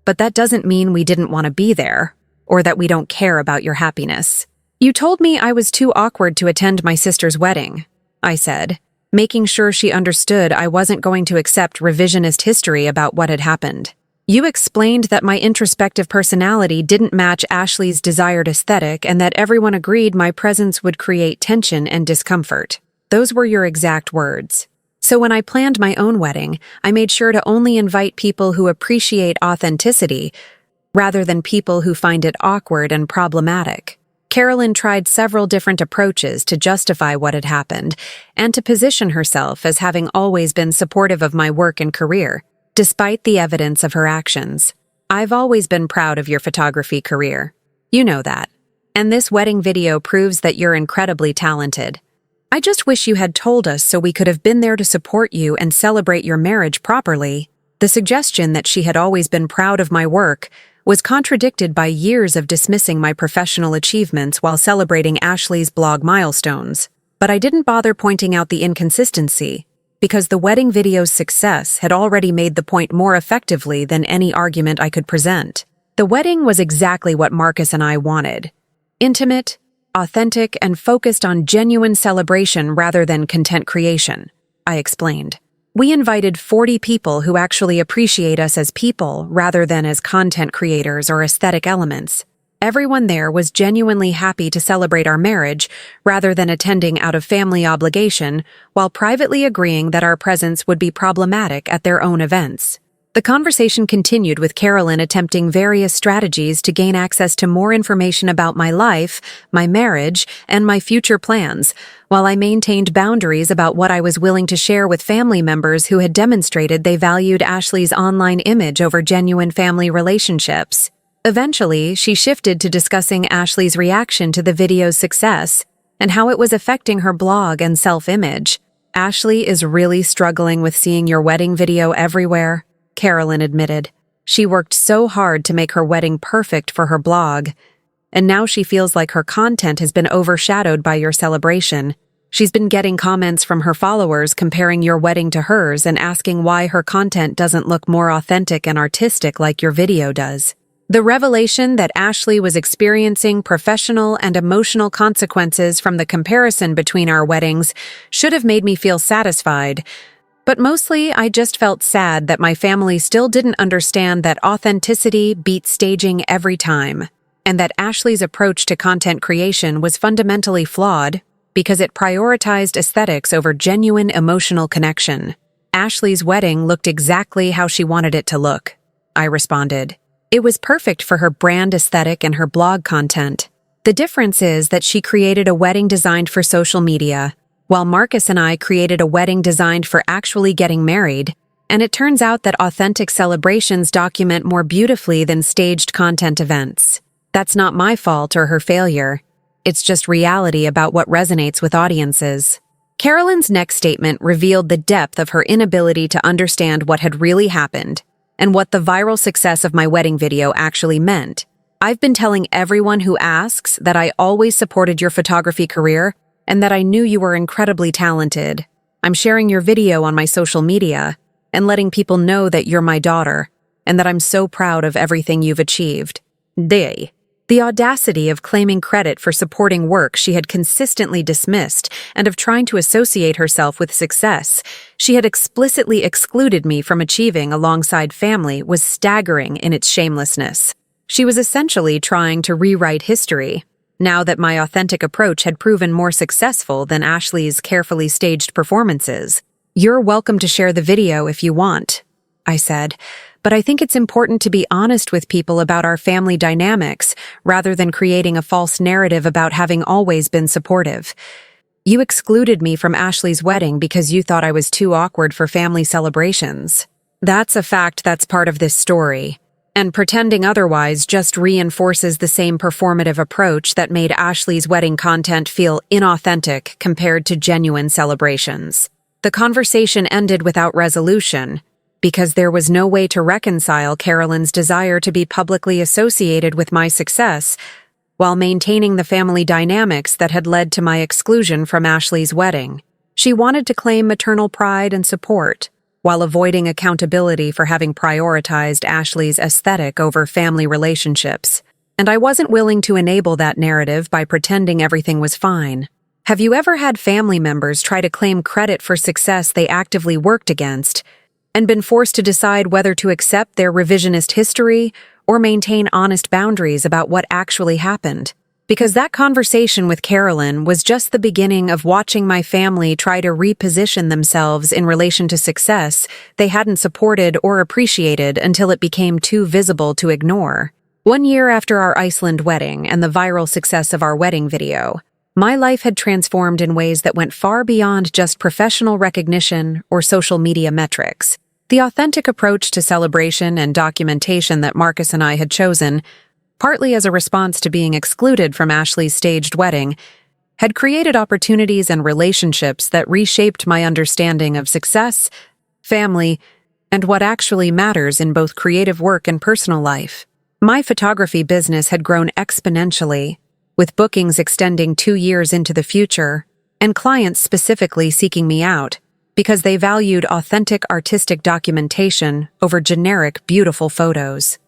but that doesn't mean we didn't want to be there, or that we don't care about your happiness. You told me I was too awkward to attend my sister's wedding," I said, making sure she understood I wasn't going to accept revisionist history about what had happened. "You explained that my introspective personality didn't match Ashley's desired aesthetic and that everyone agreed my presence would create tension and discomfort. Those were your exact words. So when I planned my own wedding, I made sure to only invite people who appreciate authenticity rather than people who find it awkward and problematic." Carolyn tried several different approaches to justify what had happened and to position herself as having always been supportive of my work and career, despite the evidence of her actions. "I've always been proud of your photography career. You know that. And this wedding video proves that you're incredibly talented. I just wish you had told us so we could have been there to support you and celebrate your marriage properly." The suggestion that she had always been proud of my work was contradicted by years of dismissing my professional achievements while celebrating Ashley's blog milestones. But I didn't bother pointing out the inconsistency. because the wedding video's success had already made the point more effectively than any argument I could present. The wedding was exactly what Marcus and I wanted. Intimate, authentic, and focused on genuine celebration rather than content creation, I explained. We invited 40 people who actually appreciate us as people rather than as content creators or aesthetic elements. Everyone there was genuinely happy to celebrate our marriage rather than attending out of family obligation, while privately agreeing that our presence would be problematic at their own events. The conversation continued with Carolyn attempting various strategies to gain access to more information about my life, my marriage, and my future plans, while I maintained boundaries about what I was willing to share with family members who had demonstrated they valued Ashley's online image over genuine family relationships. Eventually, she shifted to discussing Ashley's reaction to the video's success and how it was affecting her blog and self-image. "Ashley is really struggling with seeing your wedding video everywhere," Carolyn admitted. "She worked so hard to make her wedding perfect for her blog, and now she feels like her content has been overshadowed by your celebration. She's been getting comments from her followers comparing your wedding to hers and asking why her content doesn't look more authentic and artistic like your video does." The revelation that Ashley was experiencing professional and emotional consequences from the comparison between our weddings should have made me feel satisfied, but mostly I just felt sad that my family still didn't understand that authenticity beats staging every time, and that Ashley's approach to content creation was fundamentally flawed because it prioritized aesthetics over genuine emotional connection. "Ashley's wedding looked exactly how she wanted it to look," I responded. "It was perfect for her brand aesthetic and her blog content. The difference is that she created a wedding designed for social media, while Marcus and I created a wedding designed for actually getting married, and it turns out that authentic celebrations document more beautifully than staged content events. That's not my fault or her failure. It's just reality about what resonates with audiences." Carolyn's next statement revealed the depth of her inability to understand what had really happened and what the viral success of my wedding video actually meant. "I've been telling everyone who asks that I always supported your photography career and that I knew you were incredibly talented. I'm sharing your video on my social media and letting people know that you're my daughter and that I'm so proud of everything you've achieved." The audacity of claiming credit for supporting work she had consistently dismissed and of trying to associate herself with success she had explicitly excluded me from achieving alongside family was staggering in its shamelessness. She was essentially trying to rewrite history, now that my authentic approach had proven more successful than Ashley's carefully staged performances. "You're welcome to share the video if you want," I said, "but I think it's important to be honest with people about our family dynamics rather than creating a false narrative about having always been supportive. You excluded me from Ashley's wedding because you thought I was too awkward for family celebrations. That's a fact that's part of this story, and pretending otherwise just reinforces the same performative approach that made Ashley's wedding content feel inauthentic compared to genuine celebrations." The conversation ended without resolution, because there was no way to reconcile Carolyn's desire to be publicly associated with my success while maintaining the family dynamics that had led to my exclusion from Ashley's wedding. She wanted to claim maternal pride and support, while avoiding accountability for having prioritized Ashley's aesthetic over family relationships, and I wasn't willing to enable that narrative by pretending everything was fine. Have you ever had family members try to claim credit for success they actively worked against, and been forced to decide whether to accept their revisionist history or maintain honest boundaries about what actually happened? Because that conversation with Carolyn was just the beginning of watching my family try to reposition themselves in relation to success they hadn't supported or appreciated until it became too visible to ignore. 1 year after our Iceland wedding and the viral success of our wedding video, my life had transformed in ways that went far beyond just professional recognition or social media metrics. The authentic approach to celebration and documentation that Marcus and I had chosen, partly as a response to being excluded from Ashley's staged wedding, had created opportunities and relationships that reshaped my understanding of success, family, and what actually matters in both creative work and personal life. My photography business had grown exponentially, with bookings extending 2 years into the future, and clients specifically seeking me out, because they valued authentic artistic documentation over generic, beautiful photos.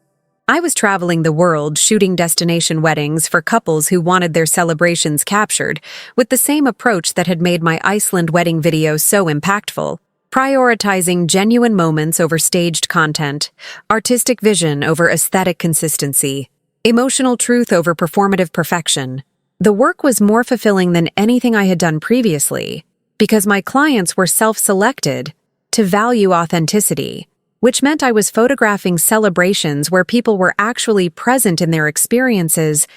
I was traveling the world shooting destination weddings for couples who wanted their celebrations captured with the same approach that had made my Iceland wedding video so impactful, prioritizing genuine moments over staged content, artistic vision over aesthetic consistency, emotional truth over performative perfection. The work was more fulfilling than anything I had done previously because my clients were self-selected to value authenticity, which meant I was photographing celebrations where people were actually present in their experiences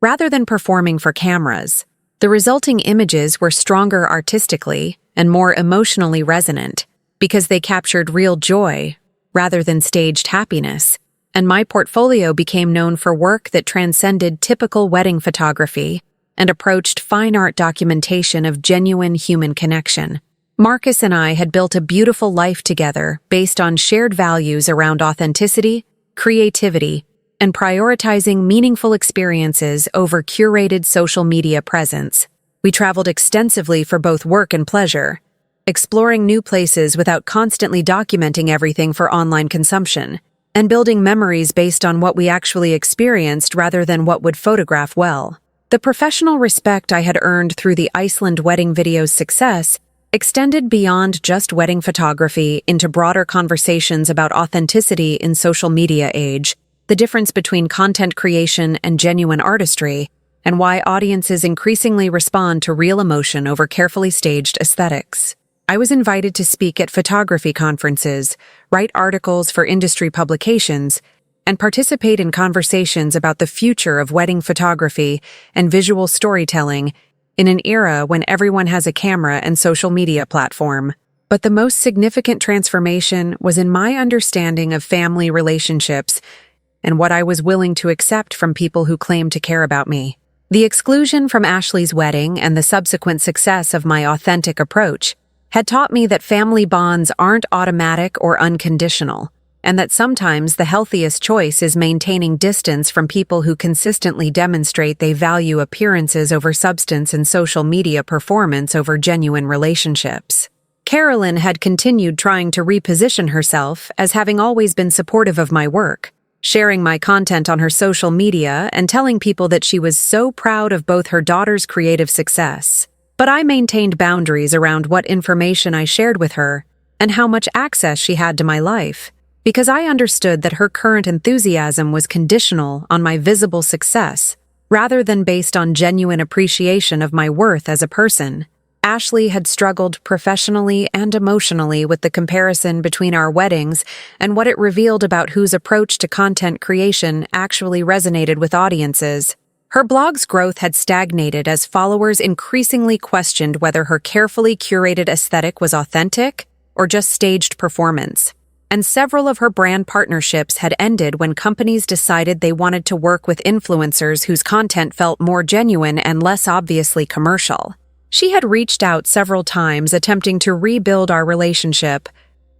rather than performing for cameras. The resulting images were stronger artistically and more emotionally resonant because they captured real joy rather than staged happiness, and my portfolio became known for work that transcended typical wedding photography and approached fine art documentation of genuine human connection. Marcus and I had built a beautiful life together based on shared values around authenticity, creativity, and prioritizing meaningful experiences over curated social media presence. We traveled extensively for both work and pleasure, exploring new places without constantly documenting everything for online consumption, and building memories based on what we actually experienced rather than what would photograph well. The professional respect I had earned through the Iceland wedding video's success extended beyond just wedding photography into broader conversations about authenticity in social media age, the difference between content creation and genuine artistry, and why audiences increasingly respond to real emotion over carefully staged aesthetics. I was invited to speak at photography conferences, write articles for industry publications, and participate in conversations about the future of wedding photography and visual storytelling in an era when everyone has a camera and social media platform. But the most significant transformation was in my understanding of family relationships and what I was willing to accept from people who claimed to care about me. The exclusion from Ashley's wedding and the subsequent success of my authentic approach had taught me that family bonds aren't automatic or unconditional, and that sometimes the healthiest choice is maintaining distance from people who consistently demonstrate they value appearances over substance and social media performance over genuine relationships. Carolyn had continued trying to reposition herself as having always been supportive of my work, sharing my content on her social media and telling people that she was so proud of both her daughter's creative success. But I maintained boundaries around what information I shared with her and how much access she had to my life, because I understood that her current enthusiasm was conditional on my visible success, rather than based on genuine appreciation of my worth as a person. Ashley had struggled professionally and emotionally with the comparison between our weddings and what it revealed about whose approach to content creation actually resonated with audiences. Her blog's growth had stagnated as followers increasingly questioned whether her carefully curated aesthetic was authentic or just staged performance. And several of her brand partnerships had ended when companies decided they wanted to work with influencers whose content felt more genuine and less obviously commercial. She had reached out several times attempting to rebuild our relationship,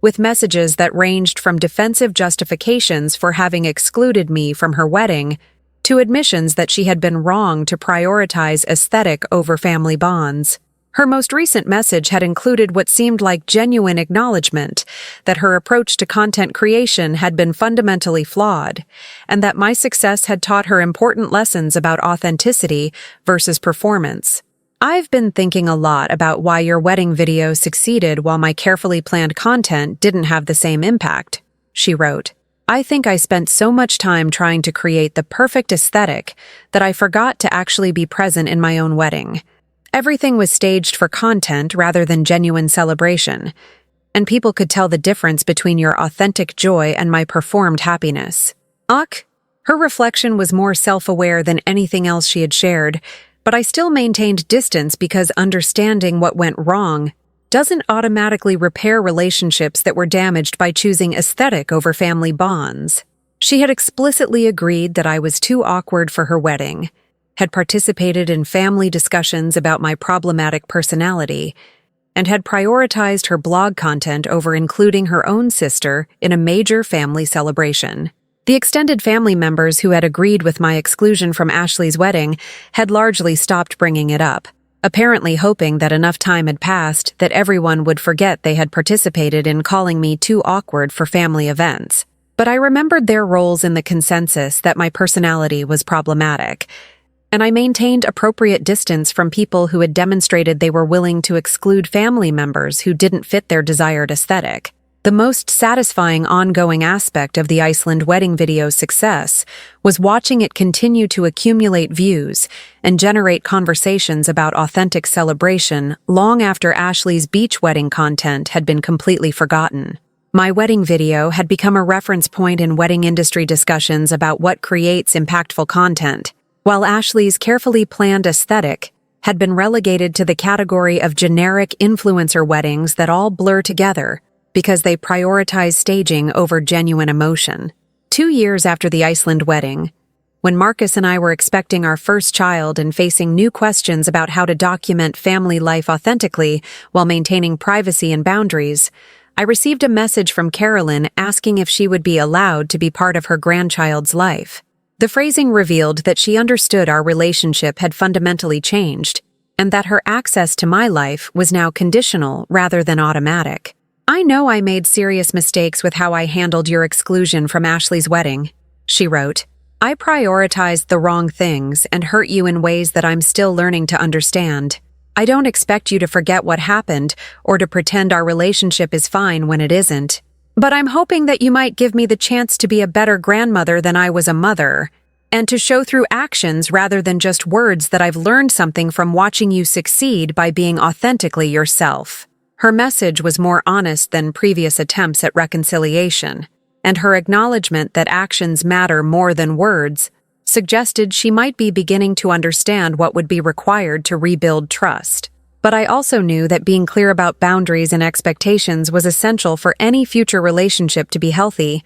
with messages that ranged from defensive justifications for having excluded me from her wedding to admissions that she had been wrong to prioritize aesthetic over family bonds. Her most recent message had included what seemed like genuine acknowledgement that her approach to content creation had been fundamentally flawed, and that my success had taught her important lessons about authenticity versus performance. "I've been thinking a lot about why your wedding video succeeded while my carefully planned content didn't have the same impact," she wrote. "I think I spent so much time trying to create the perfect aesthetic that I forgot to actually be present in my own wedding. Everything was staged for content rather than genuine celebration, and people could tell the difference between your authentic joy and my performed happiness." Her reflection was more self-aware than anything else she had shared, but I still maintained distance because understanding what went wrong doesn't automatically repair relationships that were damaged by choosing aesthetic over family bonds. She had explicitly agreed that I was too awkward for her wedding, had participated in family discussions about my problematic personality, and had prioritized her blog content over including her own sister in a major family celebration. The extended family members who had agreed with my exclusion from Ashley's wedding had largely stopped bringing it up, apparently hoping that enough time had passed that everyone would forget they had participated in calling me too awkward for family events. But I remembered their roles in the consensus that my personality was problematic, and I maintained appropriate distance from people who had demonstrated they were willing to exclude family members who didn't fit their desired aesthetic. The most satisfying ongoing aspect of the Iceland wedding video's success was watching it continue to accumulate views and generate conversations about authentic celebration long after Ashley's beach wedding content had been completely forgotten. My wedding video had become a reference point in wedding industry discussions about what creates impactful content, while Ashley's carefully planned aesthetic had been relegated to the category of generic influencer weddings that all blur together because they prioritize staging over genuine emotion. 2 years after the Iceland wedding, when Marcus and I were expecting our first child and facing new questions about how to document family life authentically while maintaining privacy and boundaries, I received a message from Carolyn asking if she would be allowed to be part of her grandchild's life. The phrasing revealed that she understood our relationship had fundamentally changed, and that her access to my life was now conditional rather than automatic. "I know I made serious mistakes with how I handled your exclusion from Ashley's wedding," she wrote. "I prioritized the wrong things and hurt you in ways that I'm still learning to understand. I don't expect you to forget what happened or to pretend our relationship is fine when it isn't. But I'm hoping that you might give me the chance to be a better grandmother than I was a mother, and to show through actions rather than just words that I've learned something from watching you succeed by being authentically yourself." Her message was more honest than previous attempts at reconciliation, and her acknowledgement that actions matter more than words suggested she might be beginning to understand what would be required to rebuild trust. But I also knew that being clear about boundaries and expectations was essential for any future relationship to be healthy,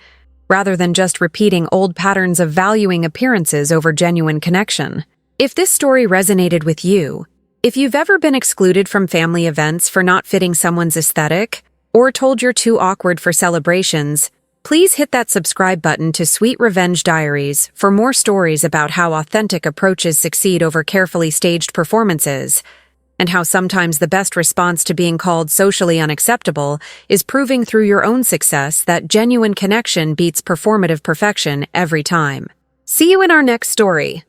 rather than just repeating old patterns of valuing appearances over genuine connection. If this story resonated with you, if you've ever been excluded from family events for not fitting someone's aesthetic, or told you're too awkward for celebrations, please hit that subscribe button to Sweet Revenge Diaries for more stories about how authentic approaches succeed over carefully staged performances, and how sometimes the best response to being called socially unacceptable is proving through your own success that genuine connection beats performative perfection every time. See you in our next story.